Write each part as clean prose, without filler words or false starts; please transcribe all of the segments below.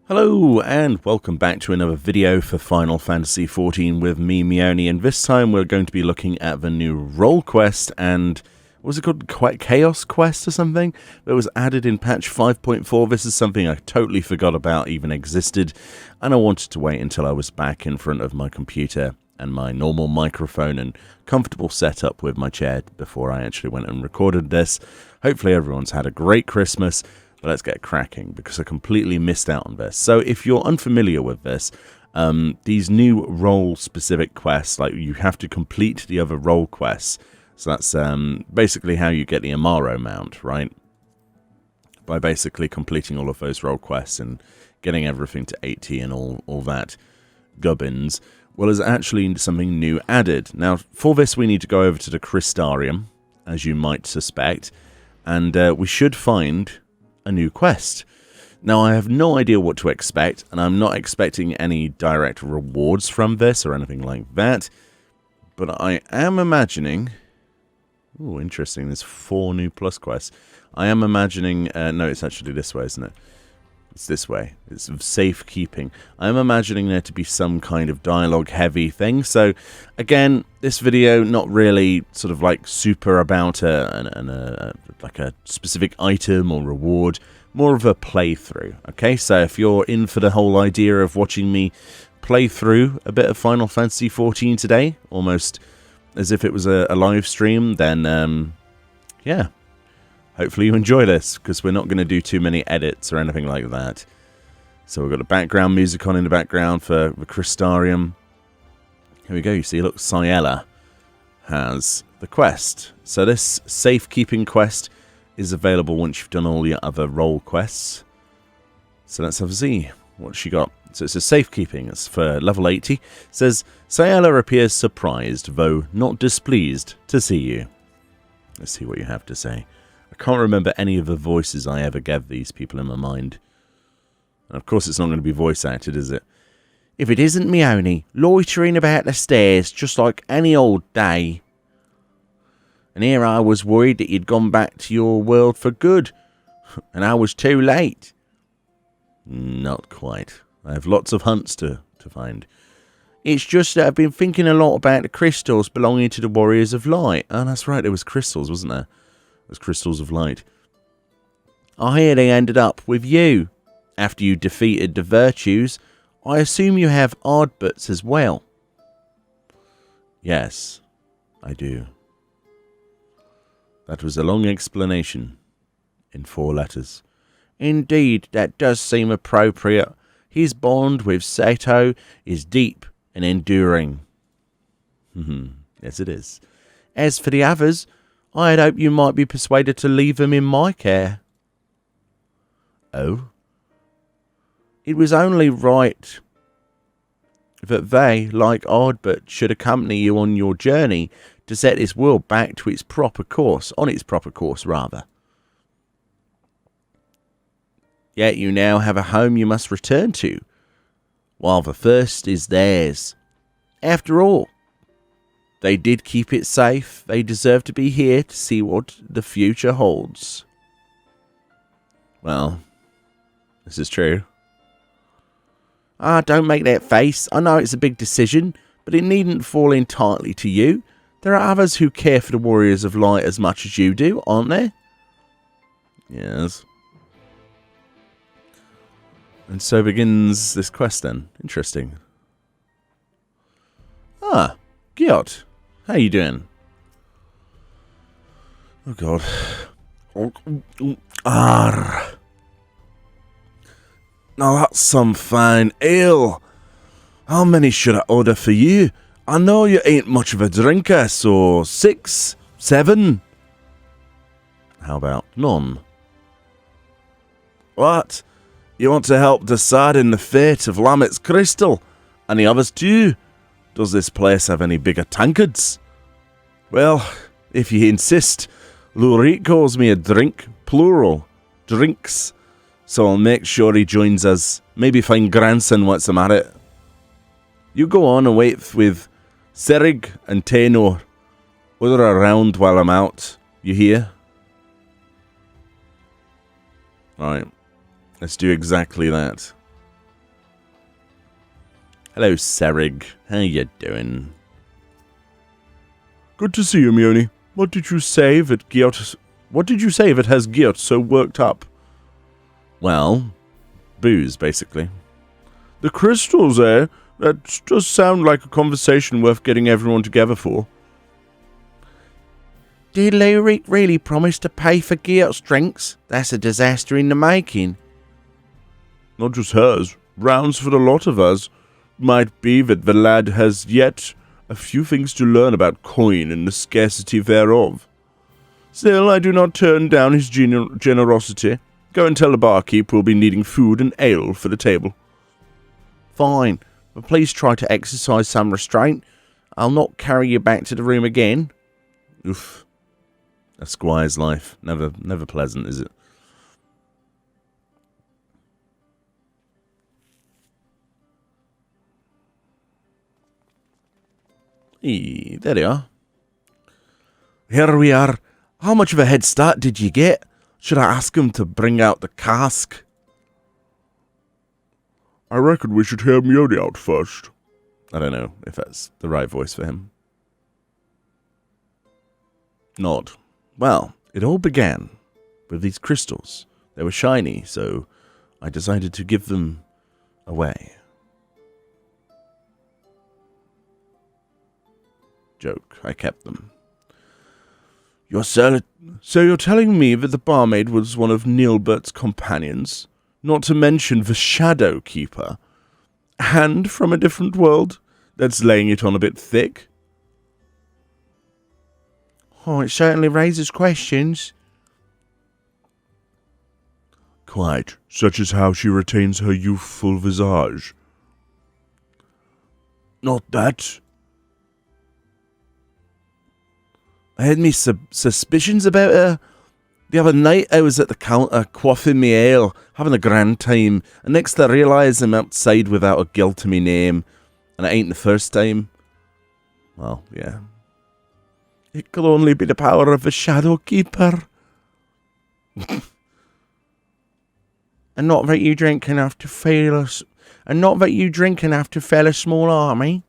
Hello and welcome back to another video for Final Fantasy XIV with me, Meoni, and this time we're going to be looking at the new role quest and, what was it called, Chaos Quest or something? That was added in patch 5.4. This is something I totally forgot about even existed, and I wanted to wait until I was back in front of my computer and my normal microphone and comfortable setup with my chair before I actually went and recorded this. Hopefully everyone's had a great Christmas. But let's get cracking, because I completely missed out on this. So if you're unfamiliar with this, these new role-specific quests, like you have to complete the other role quests. So that's basically how you get the Amaro mount, right? By basically completing all of those role quests and getting everything to 80 and all that gubbins. Well, there's actually something new added. Now, for this, we need to go over to the Crystarium, as you might suspect. And we should find a new quest. Now, I have no idea what to expect, and I'm not expecting any direct rewards from this or anything like that, but I am imagining... Oh, interesting, there's 4 new plus quests. I am imagining... no, it's actually this way, isn't it? It's this way. It's safekeeping. I am imagining there to be some kind of dialogue-heavy thing, so, again, this video, not really sort of like super about like a specific item or reward, more of a playthrough, okay? So if you're in for the whole idea of watching me play through a bit of Final Fantasy XIV today, almost as if it was a live stream, then, yeah. Hopefully you enjoy this, because we're not going to do too many edits or anything like that. So we've got the background music on in the background for the Crystarium. Here we go, you see, look, Cyella has the quest. So this safekeeping quest is available once you've done all your other role quests. So let's have a see what she got. So it's a safekeeping, it's for level 80. It says, Cyella appears surprised, though not displeased, to see you. Let's see what you have to say. I can't remember any of the voices I ever gave these people in my mind. And of course it's not going to be voice acted, is it? If it isn't Meoni, loitering about the stairs just like any old day. And here I was worried that you'd gone back to your world for good. And I was too late. Not quite. I have lots of hunts to find. It's just that I've been thinking a lot about the crystals belonging to the Warriors of Light. Oh, that's right, there was crystals, wasn't there? Those crystals of light. I hear they ended up with you. After you defeated the Virtues, I assume you have Ardbutts as well. Yes, I do. That was a long explanation in 4 letters. Indeed, that does seem appropriate. His bond with Sato is deep and enduring. Yes, it is. As for the others, I had hoped you might be persuaded to leave them in my care. Oh? It was only right that they, like Ardbutt, should accompany you on your journey to set this world back to its proper course, rather. Yet you now have a home you must return to, while the first is theirs. After all, they did keep it safe. They deserve to be here to see what the future holds. Well, this is true. Ah, don't make that face. I know it's a big decision, but it needn't fall entirely to you. There are others who care for the Warriors of Light as much as you do, aren't there? Yes. And so begins this quest then. Interesting. Ah, Giot. How you doing? Oh god. Now that's some fine ale. How many should I order for you? I know you ain't much of a drinker, so 6, 7? How about none? What? You want to help decide in the fate of Lamet's Crystal? And the others too? Does this place have any bigger tankards? Well, if you insist, Lurik calls me a drink, plural, drinks. So I'll make sure he joins us. Maybe find grandson what's the matter. You go on and wait with Serig and Taynor. Order around while I'm out. You hear? Alright. Let's do exactly that. Hello, Serig. How you doing? Good to see you, Meoni. What did you say if it has Giot so worked up? Well, booze, basically. The crystals, eh? That does sound like a conversation worth getting everyone together for. Did Lyric really promise to pay for Giot's drinks? That's a disaster in the making. Not just hers. Rounds for the lot of us. Might be that the lad has yet a few things to learn about coin and the scarcity thereof. Still, I do not turn down his generosity. Go and tell the barkeep we'll be needing food and ale for the table. Fine, but please try to exercise some restraint. I'll not carry you back to the room again. Oof. A squire's life. Never pleasant, is it? There they are. Here we are. How much of a head start did you get? Should I ask him to bring out the cask? I reckon we should hear Meoni out first. I don't know if that's the right voice for him. Nod. Well, it all began with these crystals. They were shiny, so I decided to give them away. Joke, I kept them. So you're telling me that the barmaid was one of Neilbert's companions? Not to mention the Shadow Keeper? And from a different world? That's laying it on a bit thick. Oh, it certainly raises questions. Quite, such as how she retains her youthful visage. Not that. I had me suspicions about her. The other night I was at the counter quaffing me ale, having a grand time, and next I realise I'm outside without a gill to me name, and it ain't the first time. Well, yeah. It could only be the power of the Shadow Keeper. And not that you drink enough to fail us. And not that you drink enough to fell a small army.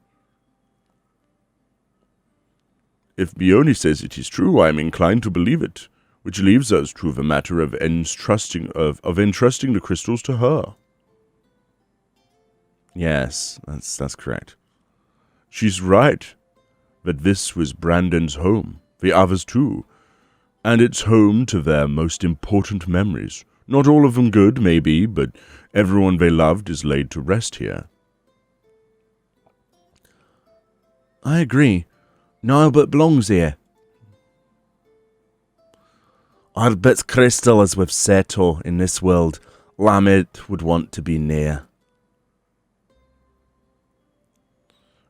If Meoni says it is true, I am inclined to believe it, which leaves us to the matter of entrusting the crystals to her. Yes, that's correct. She's right, that this was Brandon's home, the others too, and it's home to their most important memories. Not all of them good, maybe, but everyone they loved is laid to rest here. I agree. Albert belongs here. Albert's crystal, as we've said, in this world, Lamed would want to be near.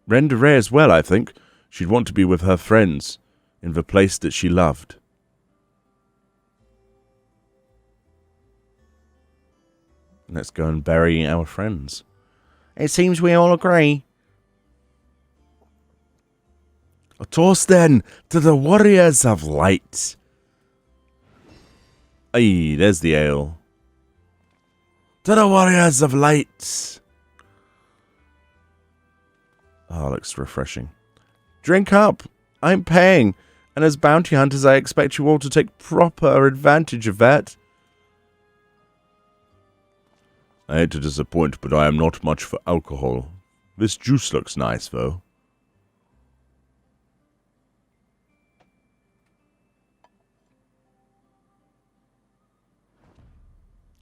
Rendere as well, I think. She'd want to be with her friends, in the place that she loved. Let's go and bury our friends. It seems we all agree. A toast then to the warriors of light. Aye, there's the ale. To the warriors of light. Oh, looks refreshing. Drink up. I'm paying. And as bounty hunters, I expect you all to take proper advantage of that. I hate to disappoint, but I am not much for alcohol. This juice looks nice, though.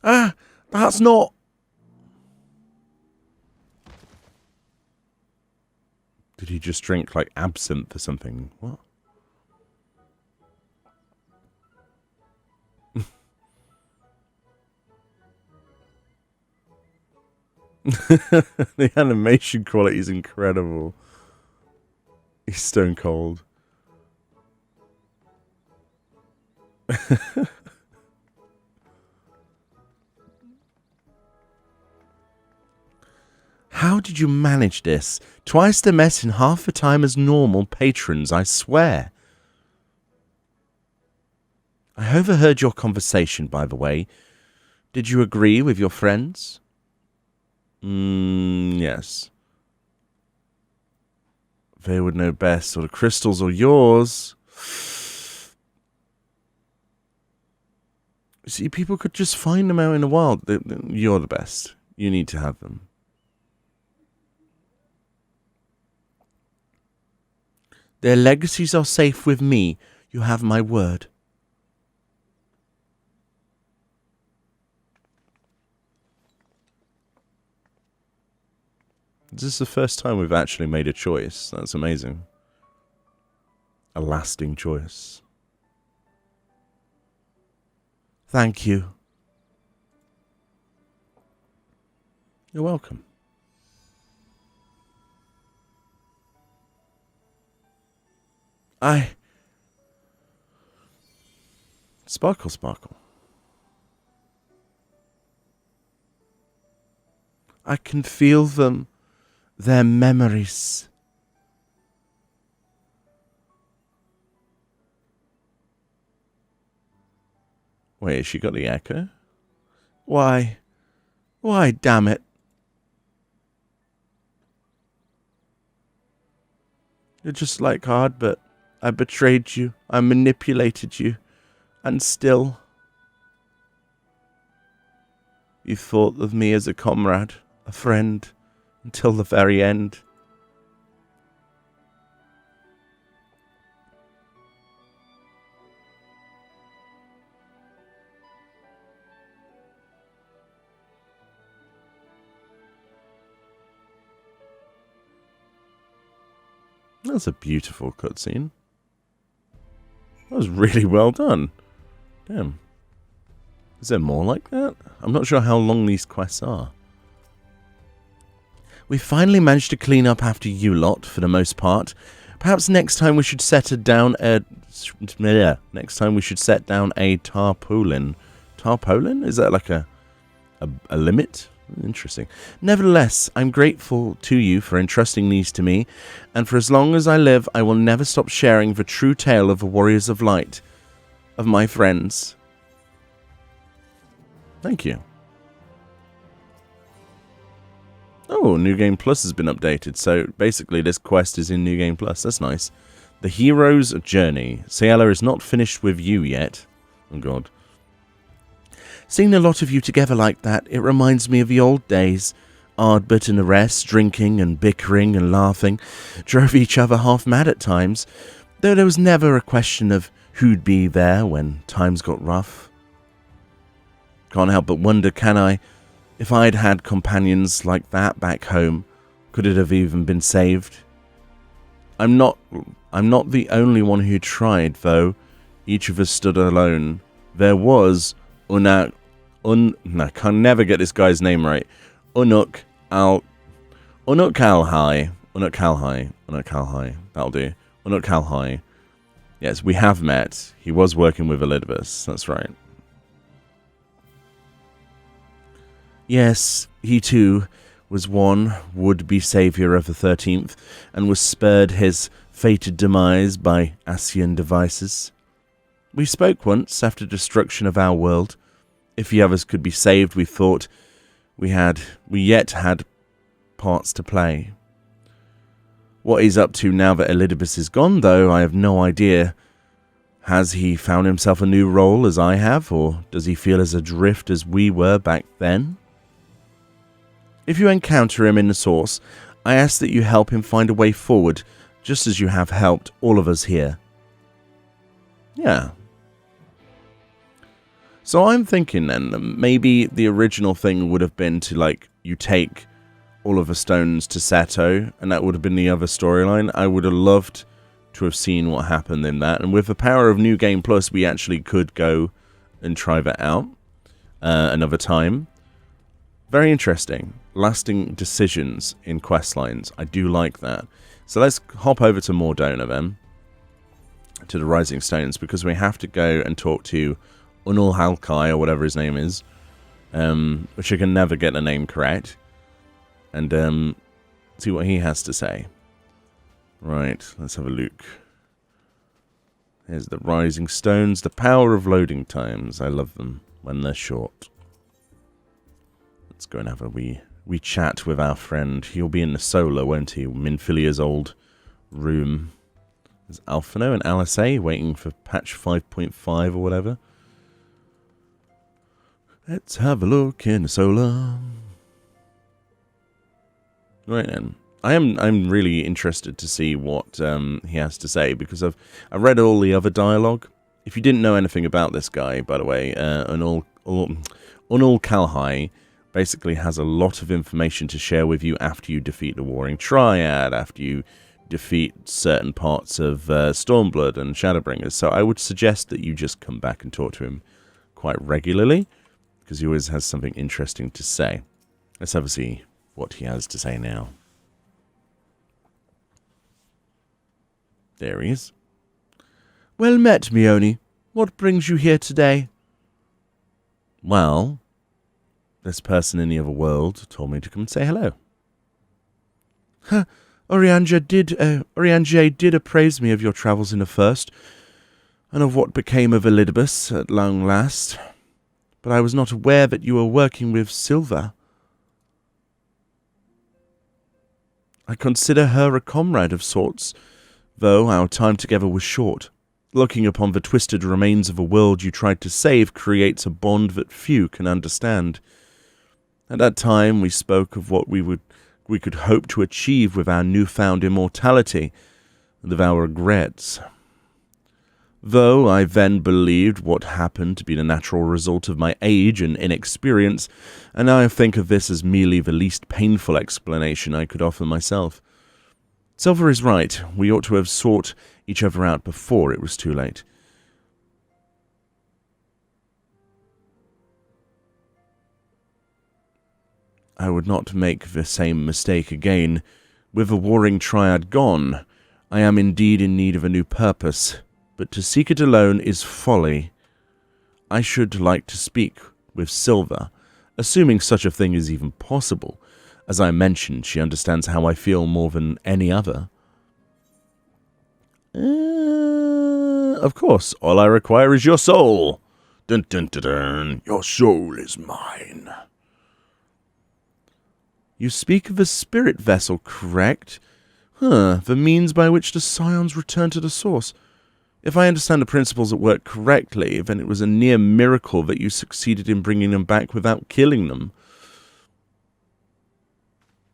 Ah, that's not... Did he just drink, like, absinthe or something? What? The animation quality is incredible. He's stone cold. How did you manage this? Twice the mess in half the time as normal patrons, I swear. I overheard your conversation, by the way. Did you agree with your friends? Yes. They would know best, or the crystals or yours. See, people could just find them out in the wild. You're the best. You need to have them. Their legacies are safe with me. You have my word. This is the first time we've actually made a choice. That's amazing. A lasting choice. Thank you. You're welcome. Sparkle, sparkle. I can feel them. Their memories. Wait, has she got the echo? Why? Why, damn it. You're just like hard, but I betrayed you. I manipulated you. And still, you thought of me as a comrade, a friend, until the very end. That's a beautiful cutscene. That was really well done. Damn. Is there more like that? I'm not sure how long these quests are. We finally managed to clean up after you lot, for the most part. Perhaps next time we should set down a tarpaulin. Tarpaulin? Is that like a limit? Interesting. Nevertheless, I'm grateful to you for entrusting these to me, and for as long as I live, I will never stop sharing the true tale of the Warriors of Light, of my friends. Thank you. Oh, New Game Plus has been updated, so basically this quest is in New Game Plus. That's nice. The Hero's Journey. Cyella is not finished with you yet. Oh god. Seeing a lot of you together like that, it reminds me of the old days. Ardbert and the rest, drinking and bickering and laughing, drove each other half mad at times, though there was never a question of who'd be there when times got rough. Can't help but wonder, can I, if I'd had companions like that back home, could it have even been saved? I'm not the only one who tried, though. Each of us stood alone. There was I can never get this guy's name right. Unukalhai. That'll do. Unukalhai. Yes, we have met. He was working with Elidibus. That's right. Yes, he too was one would-be saviour of the 13th, and was spared his fated demise by Ascian devices. We spoke once after destruction of our world. If the others could be saved, we thought we yet had parts to play. What he's up to now that Elidibus is gone, though, I have no idea. Has he found himself a new role as I have, or does he feel as adrift as we were back then? If you encounter him in the source, I ask that you help him find a way forward, just as you have helped all of us here. Yeah. So I'm thinking then that maybe the original thing would have been to, like, you take all of the stones to Seto, and that would have been the other storyline. I would have loved to have seen what happened in that, and with the power of New Game Plus, we actually could go and try that out another time. Very interesting. Lasting decisions in quest lines. I do like that. So let's hop over to Mordona then, to the Rising Stones, because we have to go and talk to Unukalhai, or whatever his name is, which I can never get the name correct, and see what he has to say. Right, let's have a look. Here's the Rising Stones, the power of loading times. I love them when they're short. Let's go and have a wee chat with our friend. He'll be in the solar, won't he? Minfilia's old room. There's Alphino and Alice A waiting for patch 5.5 or whatever. Let's have a look in the solar. Right then. I'm really interested to see what he has to say, because I've read all the other dialogue. If you didn't know anything about this guy, by the way, Unukalhai basically has a lot of information to share with you after you defeat the Warring Triad, after you defeat certain parts of Stormblood and Shadowbringers. So I would suggest that you just come back and talk to him quite regularly, because he always has something interesting to say. Let's have a see what he has to say now. There he is. Well met, Meoni. What brings you here today? Well, this person in the other world told me to come and say hello. Huh. Oriange did appraise me of your travels in the first, and of what became of Elidibus at long last. But I was not aware that you were working with Silva. I consider her a comrade of sorts, though our time together was short. Looking upon the twisted remains of a world you tried to save creates a bond that few can understand. At that time we spoke of what we could hope to achieve with our newfound immortality, and of our regrets. Though I then believed what happened to be the natural result of my age and inexperience, and now I think of this as merely the least painful explanation I could offer myself. Silver is right. We ought to have sought each other out before it was too late. I would not make the same mistake again. With the Warring Triad gone, I am indeed in need of a new purpose, but to seek it alone is folly. I should like to speak with Silva, assuming such a thing is even possible. As I mentioned, she understands how I feel more than any other. Of course, all I require is your soul. Dun dun dun dun. Your soul is mine. You speak of a spirit vessel, correct? The means by which the Scions return to the source. If I understand the principles at work correctly, then it was a near miracle that you succeeded in bringing them back without killing them.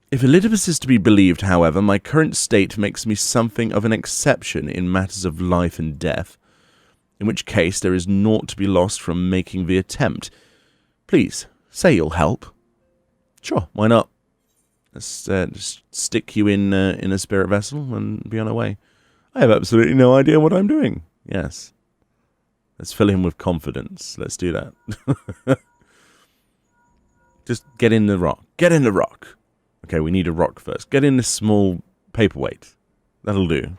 If Elidibus is to be believed, however, my current state makes me something of an exception in matters of life and death, in which case there is naught to be lost from making the attempt. Please, say you'll help. Sure, why not? Let's just stick you in a spirit vessel and be on our way. I have absolutely no idea what I'm doing. Yes. Let's fill him with confidence. Let's do that. Just get in the rock. Get in the rock. Okay, we need a rock first. Get in this small paperweight. That'll do.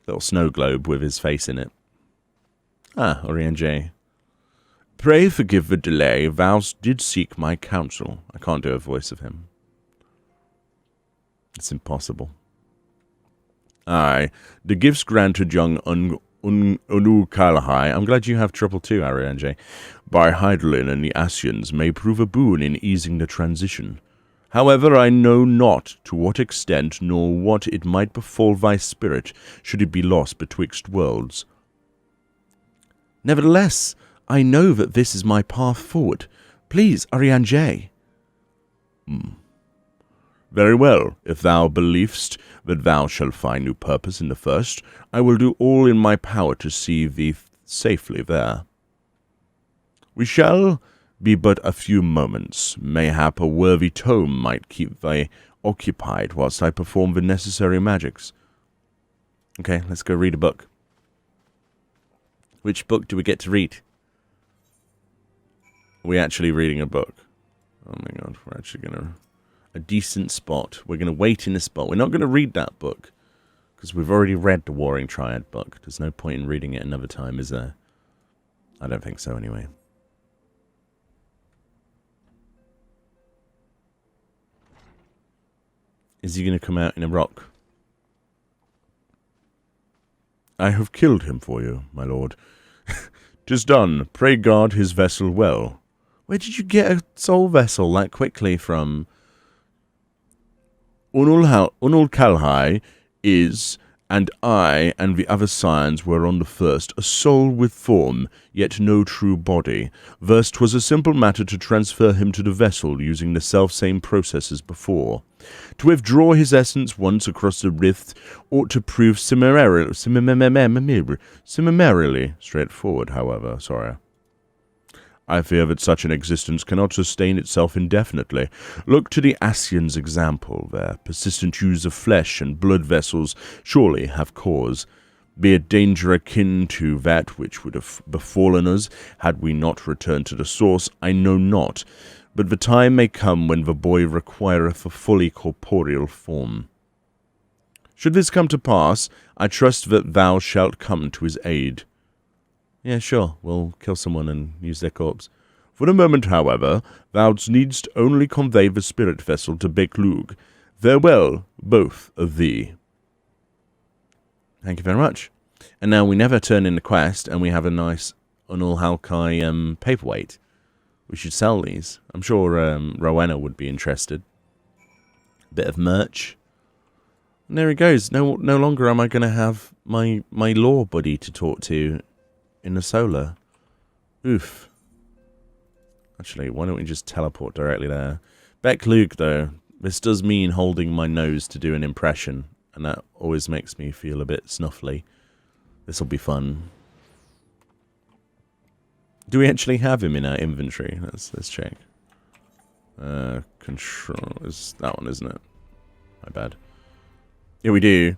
Little snow globe with his face in it. Ah, Oriange. Pray forgive the delay. Vows did seek my counsel. I can't do a voice of him. It's impossible. Aye, the gifts granted young Unukalhai. I'm glad you have triple two, Oriange. By Hydaelyn and the Ascians may prove a boon in easing the transition. However, I know not to what extent nor what it might befall thy spirit should it be lost betwixt worlds. Nevertheless, I know that this is my path forward. Please, Oriange. Very well. If thou believest that thou shalt find new purpose in the first, I will do all in my power to see thee safely there. We shall be but a few moments. Mayhap a worthy tome might keep thee occupied whilst I perform the necessary magics. Okay, let's go read a book. Which book do we get to read? Are we actually reading a book? Oh my god, we're actually going to... A decent spot. We're going to wait in a spot. We're not going to read that book, because we've already read the Warring Triad book. There's no point in reading it another time, is there? I don't think so, anyway. Is he going to come out in a rock? I have killed him for you, my lord. 'Tis done. Pray guard his vessel well. Where did you get a soul vessel that quickly from? Unukalhai is, and I and the other scions were on the first, a soul with form, yet no true body. Thus 'twas a simple matter to transfer him to the vessel using the self-same process as before. To withdraw his essence once across the rift ought to prove similarly straightforward, however. I fear that such an existence cannot sustain itself indefinitely. Look to the Asians' example. Their persistent use of flesh and blood vessels surely have cause. Be it danger akin to that which would have befallen us had we not returned to the source, I know not, but the time may come when the boy requireth a fully corporeal form. Should this come to pass, I trust that thou shalt come to his aid. Yeah, sure, we'll kill someone and use their corpse. For the moment, however, thou needst only convey the spirit vessel to Beklug. Farewell, both of thee. Thank you very much. And now we never turn in the quest, and we have a nice Unukalhai paperweight. We should sell these. I'm sure Rowena would be interested. Bit of merch. And there he goes. No longer am I going to have my law buddy to talk to in the solar. Oof. Actually, why don't we just teleport directly there? Beklug, though. This does mean holding my nose to do an impression, and that always makes me feel a bit snuffly. This will be fun. Do we actually have him in our inventory? Let's check. Control is that one, isn't it? My bad. Yeah, we do.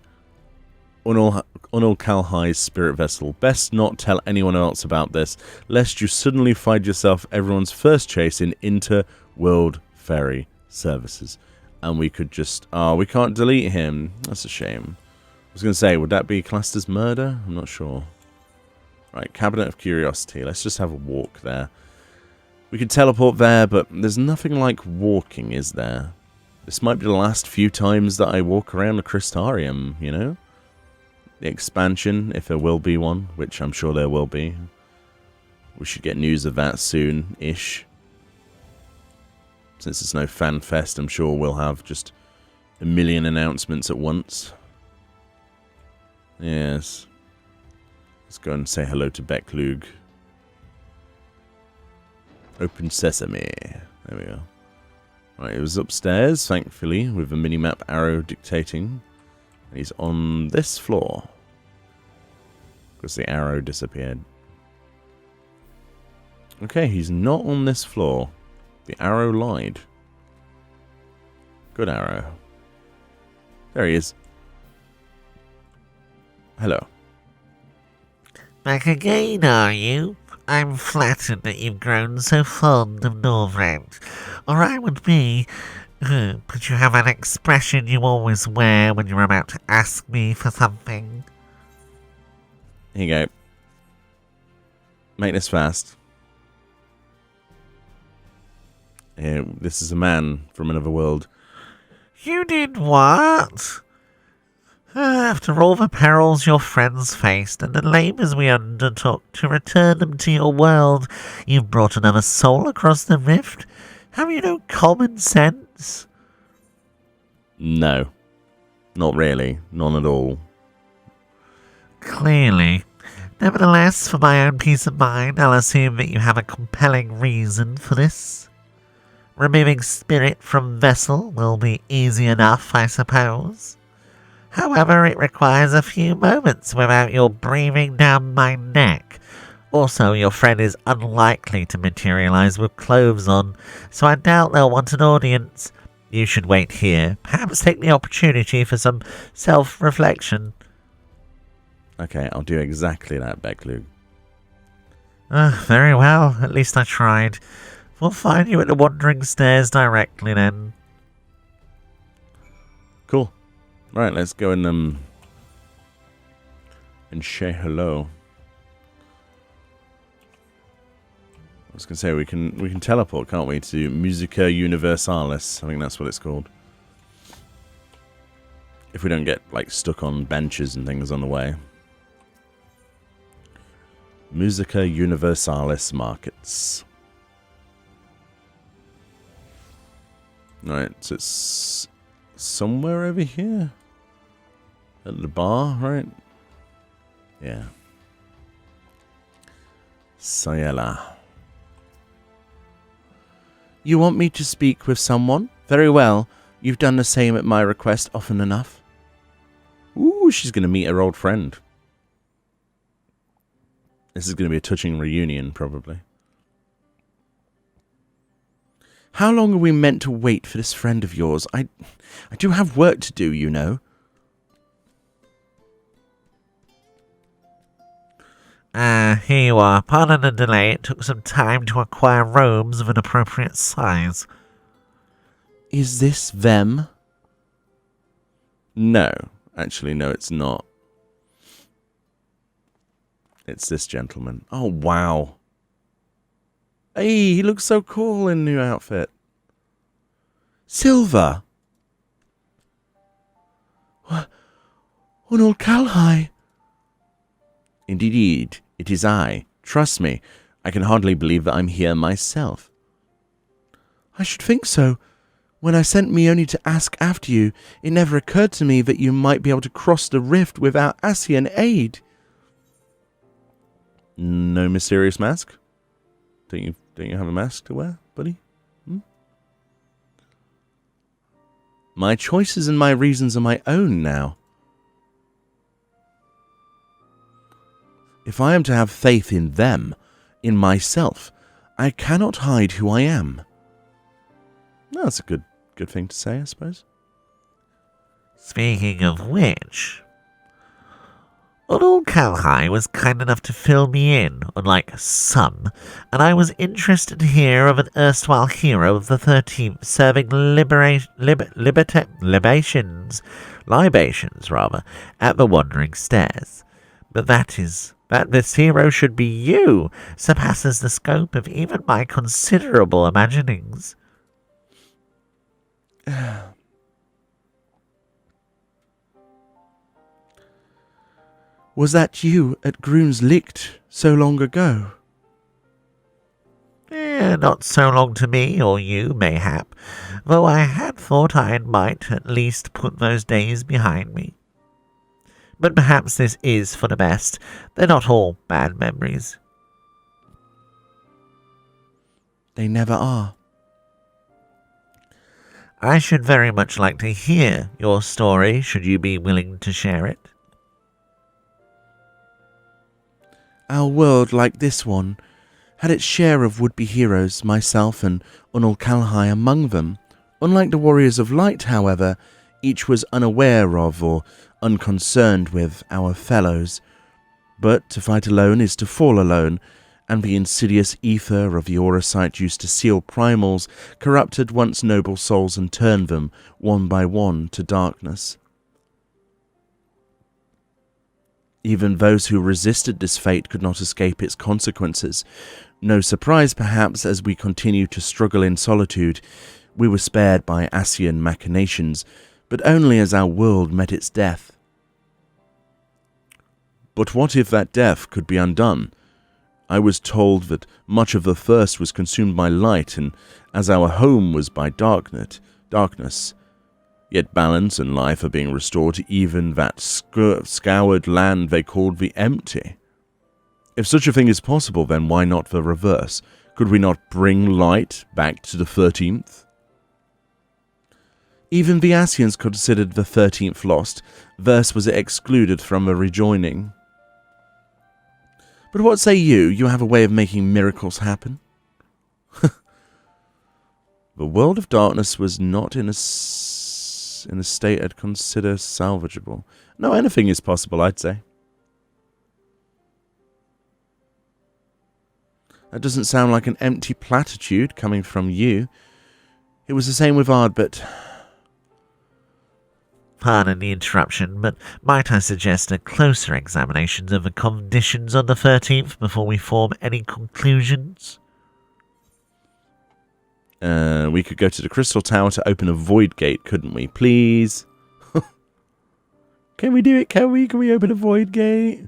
Unukalhai's spirit vessel. Best not tell anyone else about this, lest you suddenly find yourself everyone's first chase in inter-world ferry services. And we could just... Oh, we can't delete him. That's a shame. I was going to say, would that be classed as murder? I'm not sure. Right, Cabinet of Curiosity. Let's just have a walk there. We could teleport there, but there's nothing like walking, is there? This might be the last few times that I walk around the Crystarium, you know? The expansion, if there will be one, which I'm sure there will be. We should get news of that soon-ish. Since it's no fan fest, I'm sure we'll have just a million announcements at once. Yes. Let's go and say hello to Beklug. Open sesame. There we go. Right, it was upstairs, thankfully, with the minimap arrow dictating. And he's on this floor. Because the arrow disappeared. Okay, he's not on this floor. The arrow lied. Good arrow. There he is. Hello. Back again, are you? I'm flattered that you've grown so fond of Norvrend. Or I would be... But you have an expression you always wear when you're about to ask me for something. Here you go. Make this fast. This is a man from another world. You did what? After all the perils your friends faced and the labours we undertook to return them to your world, you've brought another soul across the rift? Have you no common sense? No. Not really. None at all. Clearly. Nevertheless, for my own peace of mind, I'll assume that you have a compelling reason for this. Removing spirit from vessel will be easy enough, I suppose. However, it requires a few moments without your breathing down my neck. Also, your friend is unlikely to materialize with clothes on, so I doubt they'll want an audience. You should wait here. Perhaps take the opportunity for some self-reflection. Okay, I'll do exactly that, Beklug. Very well. At least I tried. We'll find you at the Wandering Stairs directly, then. Cool. Right, let's go and say hello. I was gonna say we can teleport, can't we, to Musica Universalis? I think that's what it's called. If we don't get like stuck on benches and things on the way. Musica Universalis Markets. Right, so it's somewhere over here. At the bar, right? Yeah. Cyella. You want me to speak with someone? Very well. You've done the same at my request often enough. Ooh, she's going to meet her old friend. This is going to be a touching reunion, probably. How long are we meant to wait for this friend of yours? I do have work to do, you know. Here you are. Pardon the delay. It took some time to acquire robes of an appropriate size. Is this them? No. Actually, no, it's not. It's this gentleman. Oh, wow. Hey, he looks so cool in new outfit. Silver. Unukalhai. Indeed, it is I. Trust me, I can hardly believe that I'm here myself. I should think so. When I sent Meoni to ask after you, it never occurred to me that you might be able to cross the rift without Ascian aid. No mysterious mask? Don't you have a mask to wear, buddy? My choices and my reasons are my own now. If I am to have faith in them, in myself, I cannot hide who I am. No, that's a good thing to say, I suppose. Speaking of which, Unukalhai was kind enough to fill me in, unlike some, and I was interested to hear of an erstwhile hero of the 13th serving libations at the Wandering Stairs. But that this hero should be you surpasses the scope of even my considerable imaginings. Was that you at Groom's Licht so long ago? Not so long to me or you, mayhap, though I had thought I might at least put those days behind me. But perhaps this is for the best. They're not all bad memories. They never are. I should very much like to hear your story, should you be willing to share it. Our world, like this one, had its share of would-be heroes, myself and Unukalhai among them. Unlike the Warriors of Light, however, each was unaware of or unconcerned with our fellows. But to fight alone is to fall alone, and the insidious ether of the Auracite used to seal primals corrupted once noble souls and turned them, one by one, to darkness. Even those who resisted this fate could not escape its consequences. No surprise, perhaps, as we continue to struggle in solitude, we were spared by Ascian machinations, but only as our world met its death. But what if that death could be undone? I was told that much of the first was consumed by light, and as our home was by darkness, yet balance and life are being restored to even that scoured land they called the empty. If such a thing is possible, then why not the reverse? Could we not bring light back to the 13th? Even the Ascians considered the 13th lost, thus was it excluded from the rejoining. But what say you? You have a way of making miracles happen? The world of darkness was not in a state I'd consider salvageable. No, anything is possible, I'd say. That doesn't sound like an empty platitude coming from you. It was the same with Ardbert. Pardon the interruption, but might I suggest a closer examination of the conditions on the 13th before we form any conclusions? We could go to the Crystal Tower to open a void gate, couldn't we? Please? Can we do it? Can we open a void gate?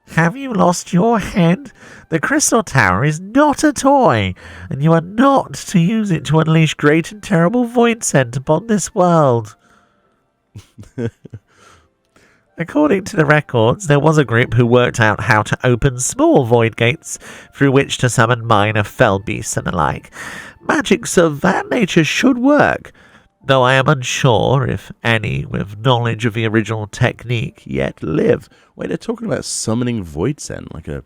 Have you lost your head? The Crystal Tower is not a toy, and you are not to use it to unleash great and terrible void scent upon this world. According to the records, there was a group who worked out how to open small void gates through which to summon minor fell beasts and the like. Magics of that nature should work, though I am unsure if any with knowledge of the original technique yet live. Wait, they're talking about summoning void scent, like a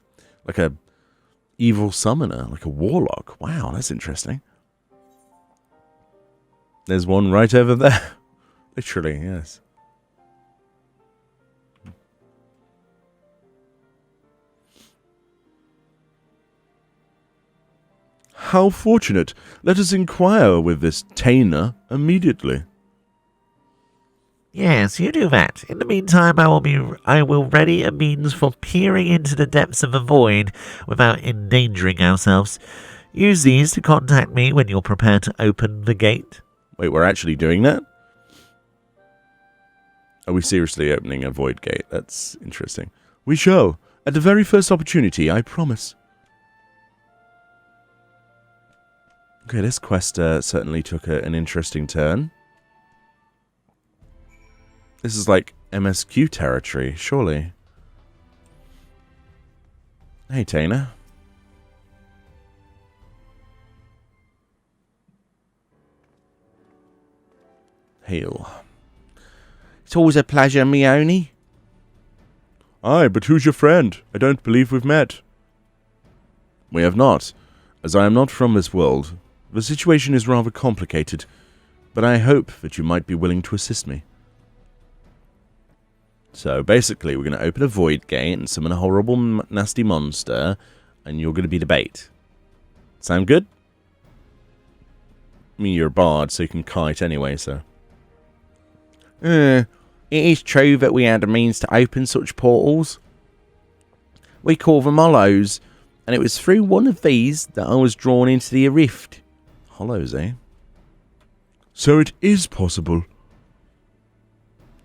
evil summoner, like a warlock. Wow, that's interesting. There's one right over there. Literally, yes. How fortunate. Let us inquire with this Taynor immediately. Yes, you do that. In the meantime, I will ready a means for peering into the depths of the void without endangering ourselves. Use these to contact me when you're prepared to open the gate. Wait, we're actually doing that? Are we seriously opening a void gate? That's interesting. We shall. At the very first opportunity, I promise. Okay, this quest certainly took an interesting turn. This is like MSQ territory, surely. Hey, Taynor. Hail. It's always a pleasure, Meoni. Aye, but who's your friend? I don't believe we've met. We have not, as I am not from this world. The situation is rather complicated, but I hope that you might be willing to assist me. So basically, we're going to open a void gate and summon a horrible, nasty monster, and you're going to be the bait. Sound good? I mean, you're a bard, so you can kite anyway, so... It is true that we had a means to open such portals. We call them hollows, and it was through one of these that I was drawn into the rift. Hollows, eh? So it is possible.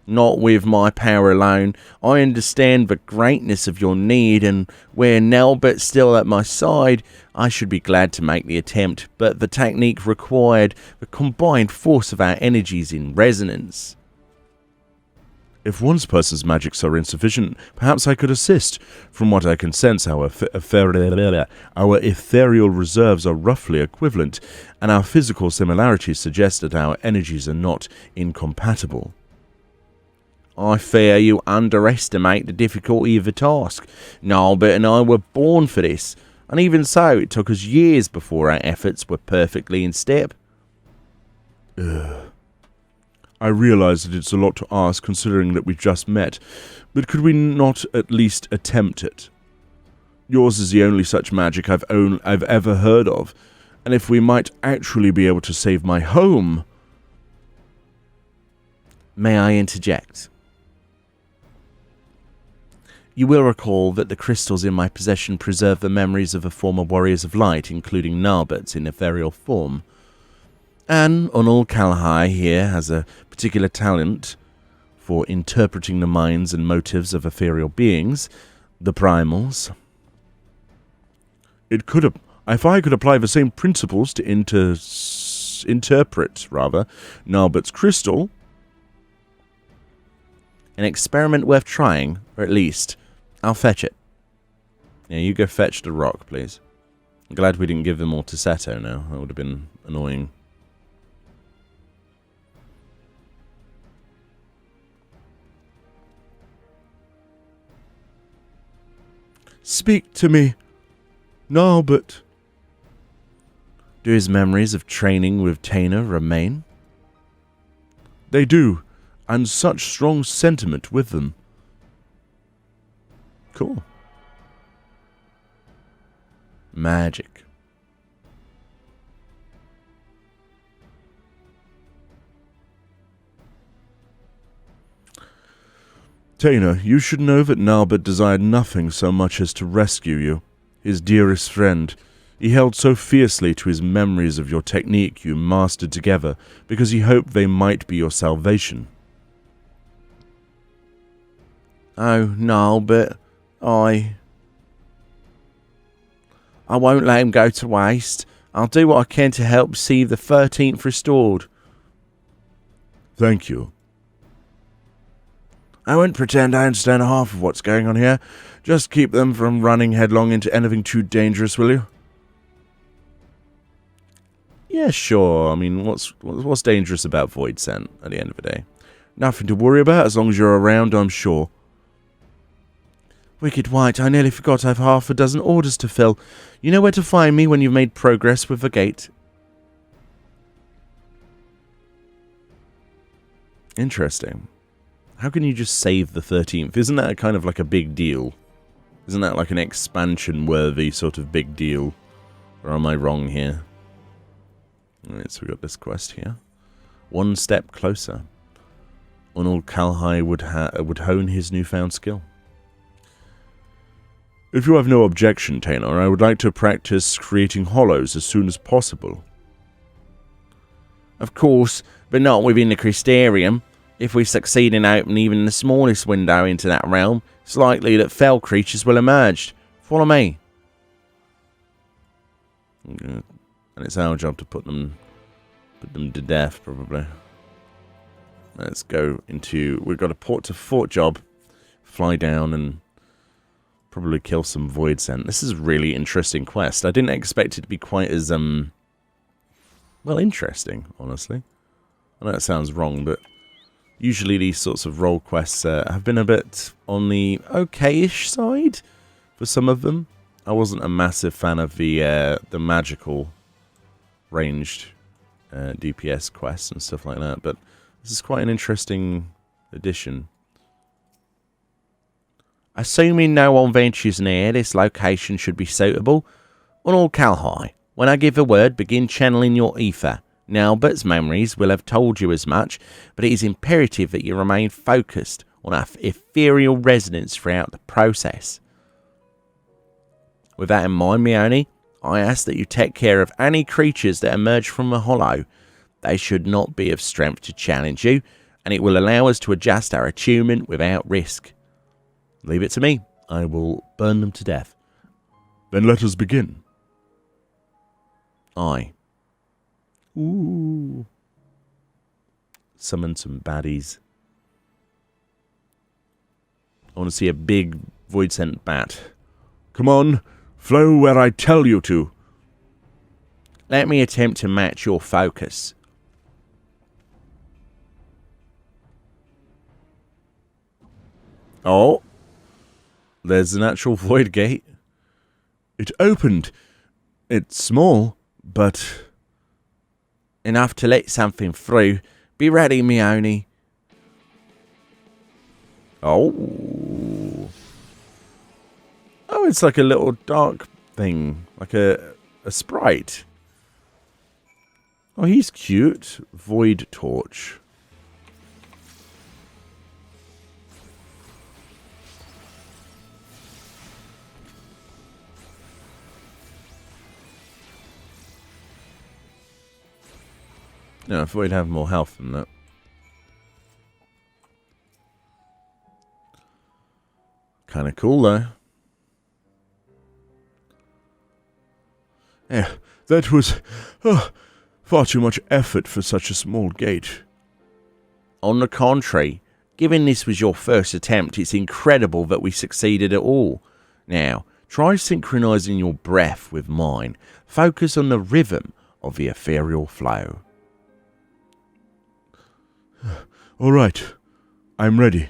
Not with my power alone. I understand the greatness of your need, and where Nelbert's still at my side, I should be glad to make the attempt, but the technique required the combined force of our energies in resonance. If one person's magics are insufficient, perhaps I could assist. From what I can sense, our ethereal reserves are roughly equivalent, and our physical similarities suggest that our energies are not incompatible. I fear you underestimate the difficulty of the task. Nalbert and I were born for this, and even so, it took us years before our efforts were perfectly in step. I realize that it's a lot to ask, considering that we've just met, but could we not at least attempt it? Yours is the only such magic I've ever heard of, and if we might actually be able to save my home... May I interject? You will recall that the crystals in my possession preserve the memories of the former Warriors of Light, including Nalbert's in ethereal form. And Unukalhai here has a particular talent for interpreting the minds and motives of ethereal beings, the primals. If I could apply the same principles to interpret Nalbert's crystal, an experiment worth trying, or at least, I'll fetch it. Yeah, you go fetch the rock, please. I'm glad we didn't give them all to Seto now. That would have been annoying. Speak to me, Nalbert. Do his memories of training with Taynor remain? They do, and such strong sentiment with them. Cool. Magic. Taynor, you should know that Nalbert desired nothing so much as to rescue you, his dearest friend. He held so fiercely to his memories of your technique you mastered together, because he hoped they might be your salvation. Oh, Nalbert, I won't let him go to waste. I'll do what I can to help see the 13th restored. Thank you. I won't pretend I understand half of what's going on here. Just keep them from running headlong into anything too dangerous, will you? Yeah, sure. I mean, what's dangerous about Void Scent at the end of the day? Nothing to worry about as long as you're around, I'm sure. Wicked White, I nearly forgot I've half a dozen orders to fill. You know where to find me when you've made progress with the gate. Interesting. How can you just save the 13th? Isn't that kind of like a big deal? Isn't that like an expansion-worthy sort of big deal? Or am I wrong here? Alright, so we got this quest here. One step closer. Unukalhai would hone his newfound skill. If you have no objection, Taynor, I would like to practice creating hollows as soon as possible. Of course, but not within the Crystarium. If we succeed in opening even the smallest window into that realm, it's likely that fell creatures will emerge. Follow me. And it's our job to put them to death, probably. Let's go into... We've got a port to fort job. Fly down and probably kill some Void Scent. This is a really interesting quest. I didn't expect it to be quite as, well, interesting, honestly. I know that sounds wrong, but usually these sorts of role quests have been a bit on the okay-ish side for some of them. I wasn't a massive fan of the magical ranged DPS quests and stuff like that, but this is quite an interesting addition. Assuming no one ventures near, this location should be suitable. Unukalhai, when I give a word, begin channeling your ether. Now, Albert's memories will have told you as much, but it is imperative that you remain focused on our ethereal resonance throughout the process. With that in mind, Meoni, I ask that you take care of any creatures that emerge from a hollow. They should not be of strength to challenge you, and it will allow us to adjust our attunement without risk. Leave it to me. I will burn them to death. Then let us begin. Aye. Ooh. Summon some baddies. I want to see a big Void Scent bat. Come on, flow where I tell you to. Let me attempt to match your focus. Oh. There's an actual void gate. It opened. It's small, but enough to let something through. Be ready, Meoni. Oh. Oh, it's like a little dark thing. Like a sprite. Oh, he's cute. Void Torch. No, I thought he'd have more health than that. Kind of cool, though. Yeah, that was far too much effort for such a small gate. On the contrary, given this was your first attempt, it's incredible that we succeeded at all. Now, try synchronizing your breath with mine. Focus on the rhythm of the ethereal flow. All right, I'm ready.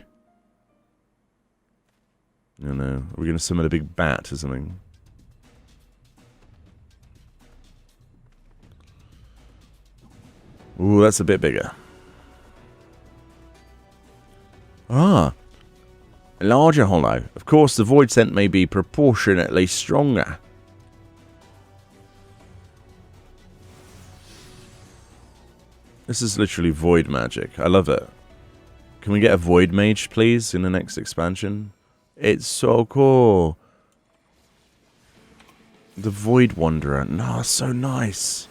Oh no, are we going to summon a big bat or something? Ooh, that's a bit bigger. Ah, a larger hollow. Of course, the Void Scent may be proportionately stronger. This is literally void magic. I love it. Can we get a Void Mage, please, in the next expansion? It's so cool. The Void Wanderer. No, so nice.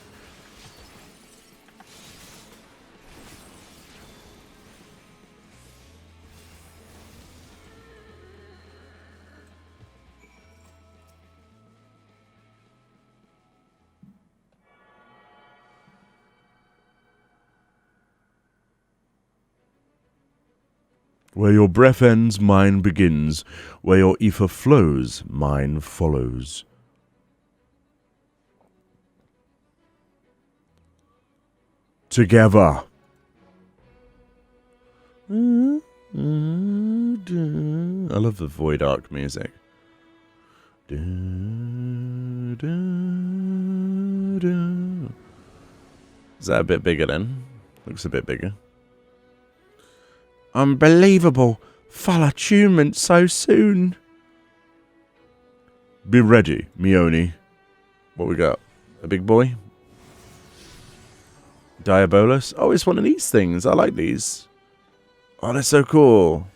Where your breath ends, mine begins. Where your ether flows, mine follows. Together. I love the Void Arc music. Is that a bit bigger then? Looks a bit bigger. Unbelievable! Full attunement so soon! Be ready, Meoni. What we got? A big boy? Diabolus? Oh, it's one of these things. I like these. Oh, they're so cool.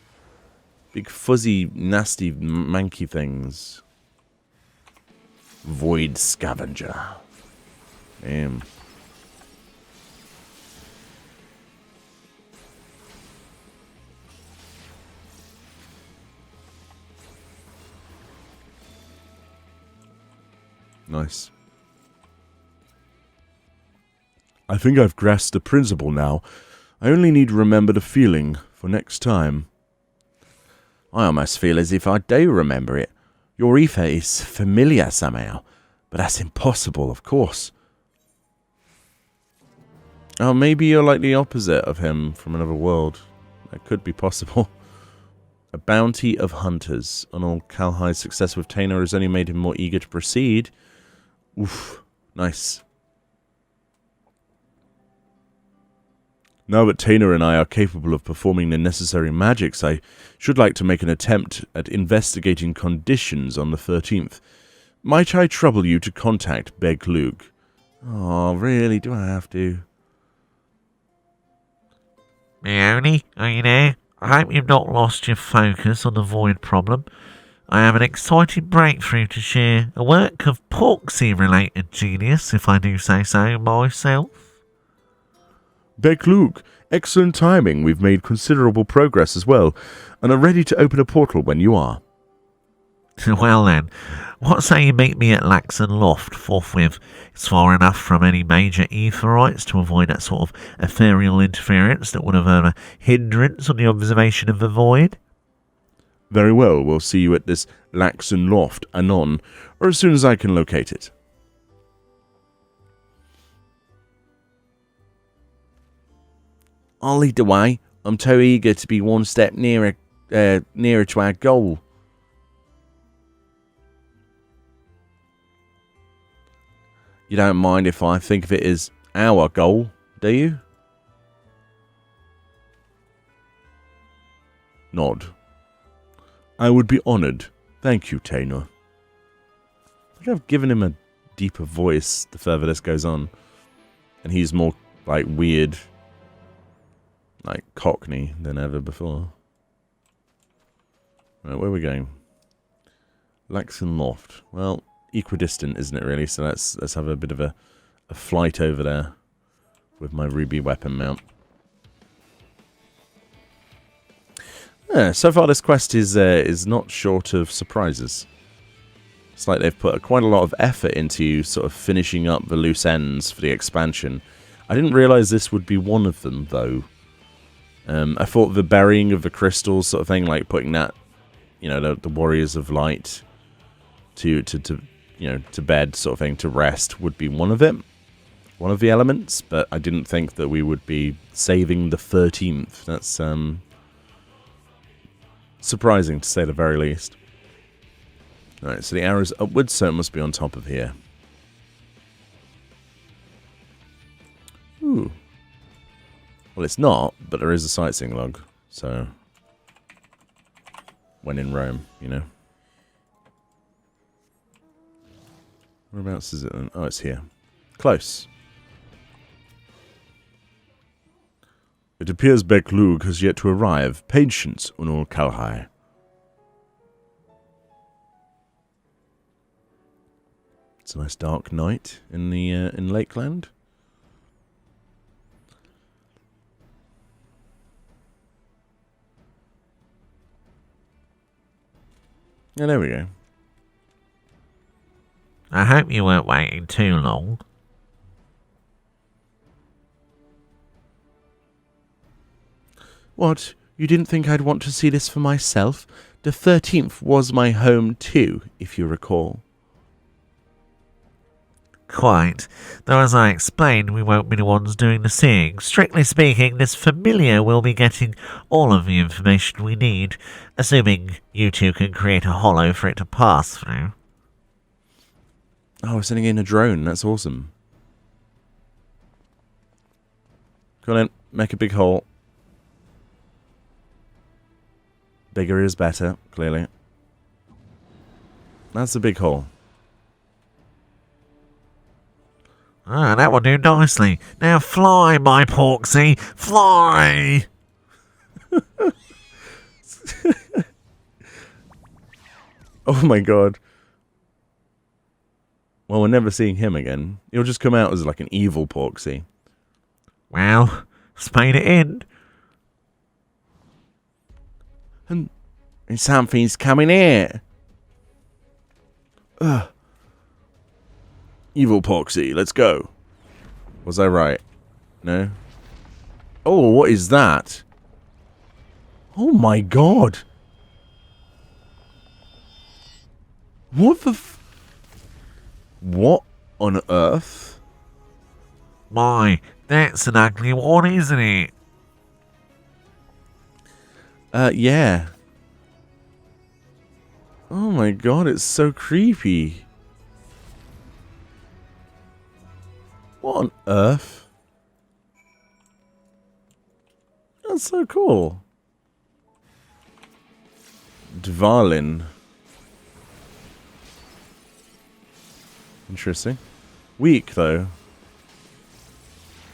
Big fuzzy, nasty, manky things. Void Scavenger. Damn. Nice. I think I've grasped the principle now. I only need to remember the feeling for next time. I almost feel as if I do remember it. Your ether is familiar somehow, but that's impossible, of course. Oh, maybe you're like the opposite of him from another world. That could be possible. A bounty of hunters. Unukalhai's success with Taynor has only made him more eager to proceed. Oof, nice. Now that Taynor and I are capable of performing the necessary magics, I should like to make an attempt at investigating conditions on the 13th. Might I trouble you to contact Beglug? Oh, really? Do I have to? Meoni, are you there? I hope you've not lost your focus on the void problem. I have an exciting breakthrough to share. A work of Porksy-related genius, if I do say so myself. Beglug, excellent timing. We've made considerable progress as well, and are ready to open a portal when you are. Well then, what say you meet me at Laxon Loft forthwith? It's far enough from any major etherites to avoid that sort of ethereal interference that would have a hindrance on the observation of the void. Very well, we'll see you at this Laxon Loft anon, or as soon as I can locate it. I'll lead the way. I'm too eager to be one step nearer to our goal. You don't mind if I think of it as our goal, do you? Nod. I would be honoured. Thank you, Taynor. I think I've given him a deeper voice the further this goes on. And he's more, like, weird, like, cockney than ever before. Right, where are we going? Laxon Loft. Well, equidistant, isn't it, really? So let's have a bit of a flight over there with my ruby weapon mount. Yeah, so far this quest is not short of surprises. It's like they've put quite a lot of effort into sort of finishing up the loose ends for the expansion. I didn't realise this would be one of them, though. I thought the burying of the crystals sort of thing, like putting that, you know, the Warriors of Light to bed sort of thing, to rest, would be one of it. One of the elements, but I didn't think that we would be saving the 13th. That's surprising, to say the very least. Alright, so the arrow's upwards, so it must be on top of here. Ooh. Well, it's not, but there is a sightseeing log, so when in Rome, you know. Whereabouts is it then? Oh, it's here. Close. It appears Beglug has yet to arrive. Patience, Unukalhai. It's a nice dark night in the in Lakeland. Yeah, there we go. I hope you weren't waiting too long. What? You didn't think I'd want to see this for myself? The 13th was my home too, if you recall. Quite. Though as I explained, we won't be the ones doing the seeing. Strictly speaking, this familiar will be getting all of the information we need, assuming you two can create a hollow for it to pass through. Oh, we're sending in a drone. That's awesome. Go on in. Make a big hole. Bigger is better, clearly. That's a big hole. Ah, that will do nicely. Now fly, my Porksy, fly! Oh my god. Well, we're never seeing him again. He'll just come out as like an evil Porksy. Well, spade it in. And something's coming here. Ugh. Evil Porksy, let's go. Was I right? No? Oh, what is that? Oh my god. What the what on earth? My, that's an ugly one, isn't it? Yeah. Oh my god, it's so creepy. What on earth? That's so cool. Dvalin. Interesting. Weak, though.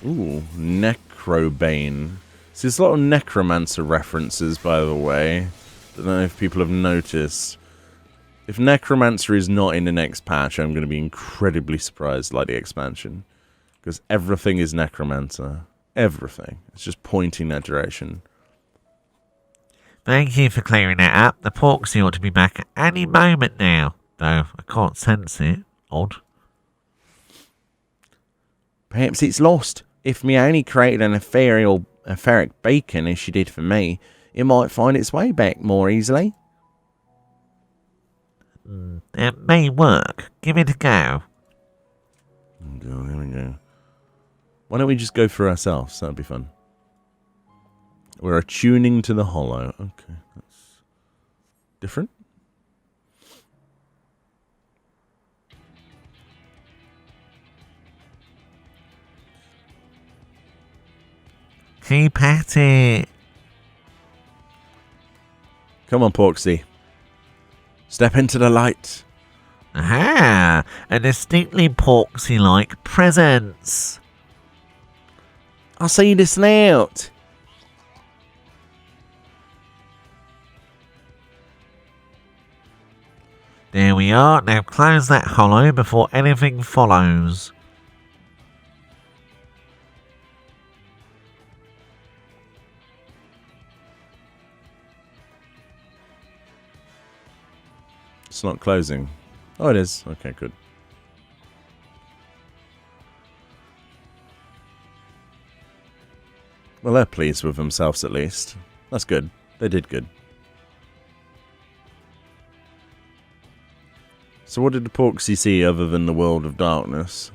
Ooh, Necrobane. See, there's a lot of Necromancer references, by the way. Don't know if people have noticed. If Necromancer is not in the next patch, I'm going to be incredibly surprised, like the expansion. Because everything is Necromancer. Everything. It's just pointing that direction. Thank you for clearing that up. The Porksy ought to be back at any moment now, though I can't sense it. Odd. Perhaps it's lost. If Meoni created an etheric beacon as she did for me, it might find its way back more easily. It may work. Give it a go. Here we go. Why don't we just go for ourselves? That'd be fun. We're attuning to the hollow. Okay, that's different. Keep at it. Come on, Porksy. Step into the light. Aha! A distinctly Porksy-like presence. I'll see this out. There we are. Now close that hollow before anything follows. It's not closing. Oh, it is. Okay, good. Well, they're pleased with themselves at least. That's good. They did good. So what did the Porksy see other than the world of darkness?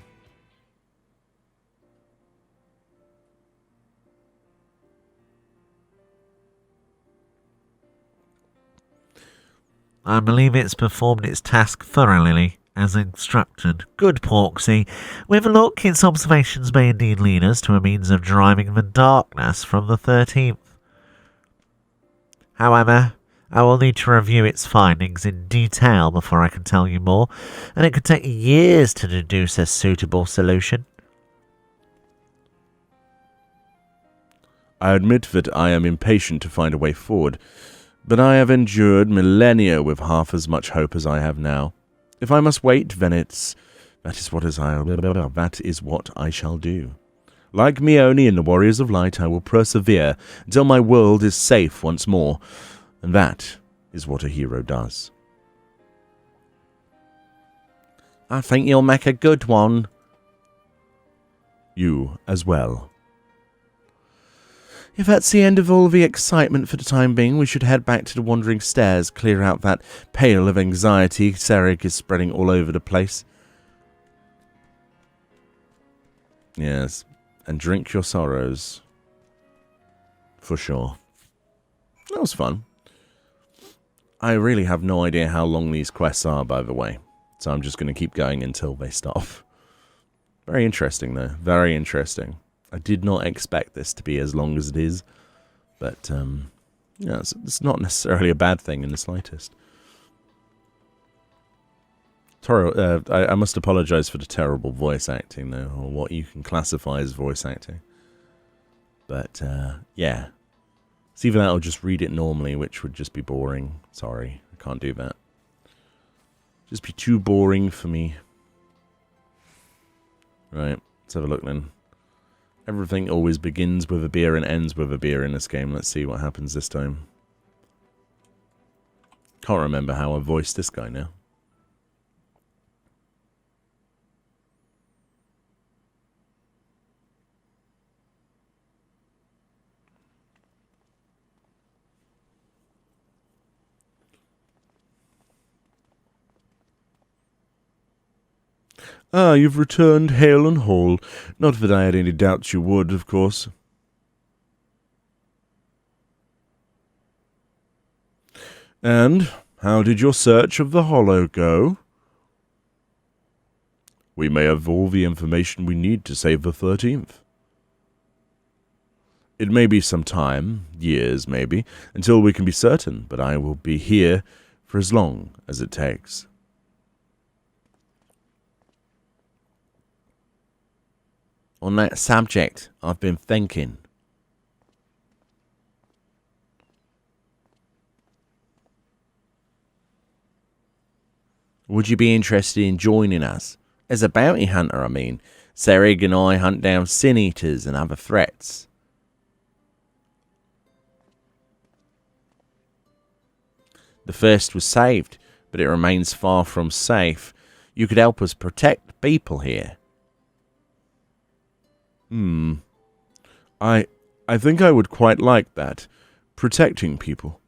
I believe it's performed its task thoroughly, as instructed. Good Porksy. With a look, its observations may indeed lead us to a means of driving the darkness from the 13th. However, I will need to review its findings in detail before I can tell you more, and it could take years to deduce a suitable solution. I admit that I am impatient to find a way forward, but I have endured millennia with half as much hope as I have now. If I must wait, then that is what I shall do. Like Meoni and the Warriors of Light, I will persevere until my world is safe once more, and that is what a hero does. I think you'll make a good one. You as well. If that's the end of all the excitement for the time being, we should head back to the Wandering Stairs, clear out that pail of anxiety Serig is spreading all over the place. Yes, and drink your sorrows. For sure. That was fun. I really have no idea how long these quests are, by the way. So I'm just going to keep going until they stop. Very interesting, though. Very interesting. I did not expect this to be as long as it is. But, yeah, it's not necessarily a bad thing in the slightest. I must apologize for the terrible voice acting, though, or what you can classify as voice acting. But, yeah. It's either that or just read it normally, which would just be boring. Sorry, I can't do that. Just be too boring for me. Right, let's have a look then. Everything always begins with a beer and ends with a beer in this game. Let's see what happens this time. Can't remember how I voiced this guy now. Ah, you've returned hale and whole. Not that I had any doubts you would, of course. And how did your search of the Hollow go? We may have all the information we need to save the 13th. It may be some time, years maybe, until we can be certain, but I will be here for as long as it takes. On that subject, I've been thinking. Would you be interested in joining us? As a bounty hunter, I mean. Serig and I hunt down sin-eaters and other threats. The first was saved, but it remains far from safe. You could help us protect people here. I think I would quite like that. Protecting people.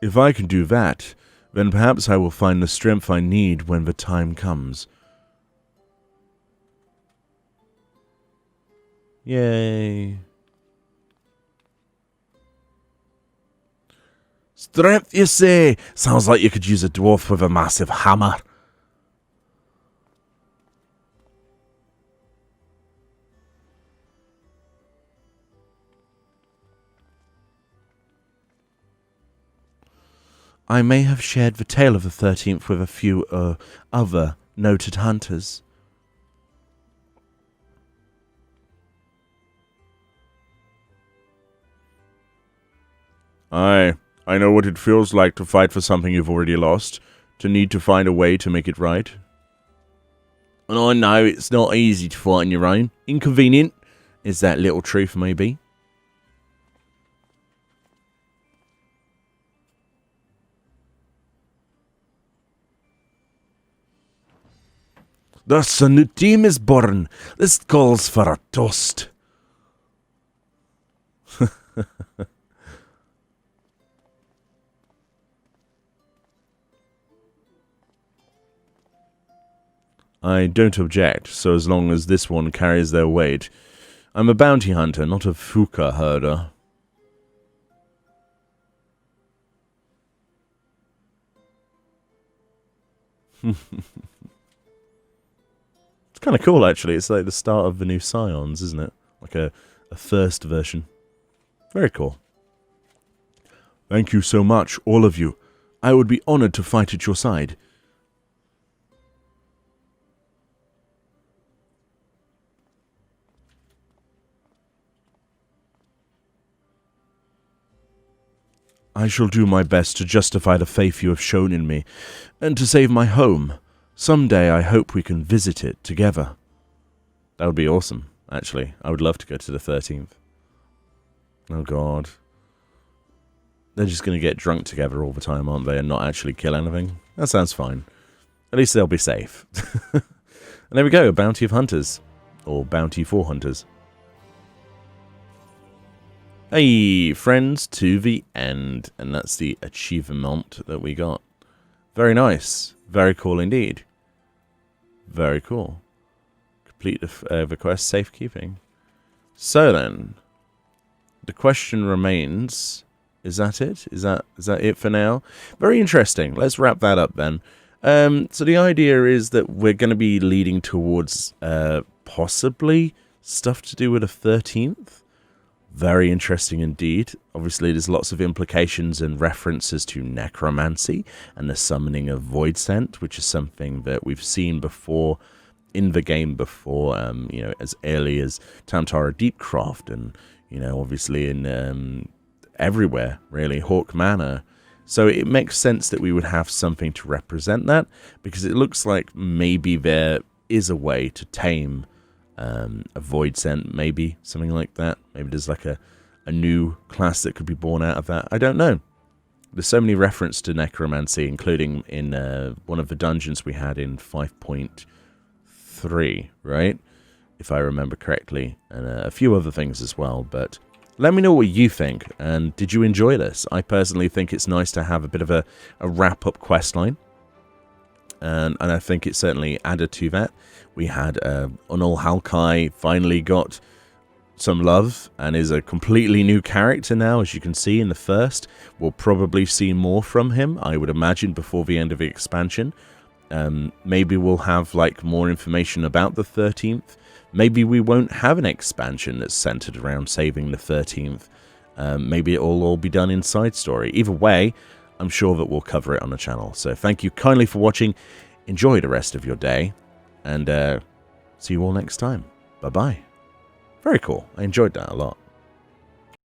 If I can do that, then perhaps I will find the strength I need when the time comes. Yay. Strength, you say? Sounds like you could use a dwarf with a massive hammer. I may have shared the tale of the 13th with a few other noted hunters. I know what it feels like to fight for something you've already lost, to need to find a way to make it right. And I know it's not easy to fight on your own. Inconvenient, is that little truth maybe? Thus a new team is born. This calls for a toast. I don't object, so as long as this one carries their weight. I'm a bounty hunter, not a fuka herder. It's kind of cool, actually. It's like the start of the new Scions, isn't it? Like a first version. Very cool. Thank you so much, all of you. I would be honored to fight at your side. I shall do my best to justify the faith you have shown in me, and to save my home. Someday I hope we can visit it together. That would be awesome, actually. I would love to go to the 13th. Oh god. They're just going to get drunk together all the time, aren't they, and not actually kill anything? That sounds fine. At least they'll be safe. And there we go, a bounty of hunters. Or bounty for hunters. Hey, friends, to the end. And that's the achievement that we got. Very nice. Very cool indeed. Very cool. Complete the quest, safekeeping. So then, the question remains, is that it? Is that it for now? Very interesting. Let's wrap that up then. So the idea is that we're going to be leading towards possibly stuff to do with the 13th. Very interesting indeed. Obviously, there's lots of implications and references to necromancy and the summoning of void scent, which is something that we've seen before in the game before, you know, as early as Tamtara Deepcroft and, you know, obviously in everywhere, really, Hawk Manor. So it makes sense that we would have something to represent that, because it looks like maybe there is a way to tame a void scent, maybe something like that. Maybe there's like a new class that could be born out of that. I don't know. There's so many references to necromancy, including in one of the dungeons we had in 5.3, right? If I remember correctly, and a few other things as well. But let me know what you think, and did you enjoy this? I personally think it's nice to have a bit of a wrap-up questline. And I think it certainly added to that. We had Unukalhai finally got some love and is a completely new character now, as you can see in the first. We'll probably see more from him, I would imagine, before the end of the expansion. Maybe we'll have like more information about the 13th. Maybe we won't have an expansion that's centered around saving the 13th. Maybe it'll all be done in side story. Either way, I'm sure that we'll cover it on the channel. So thank you kindly for watching. Enjoy the rest of your day. And see you all next time. Bye-bye. Very cool. I enjoyed that a lot.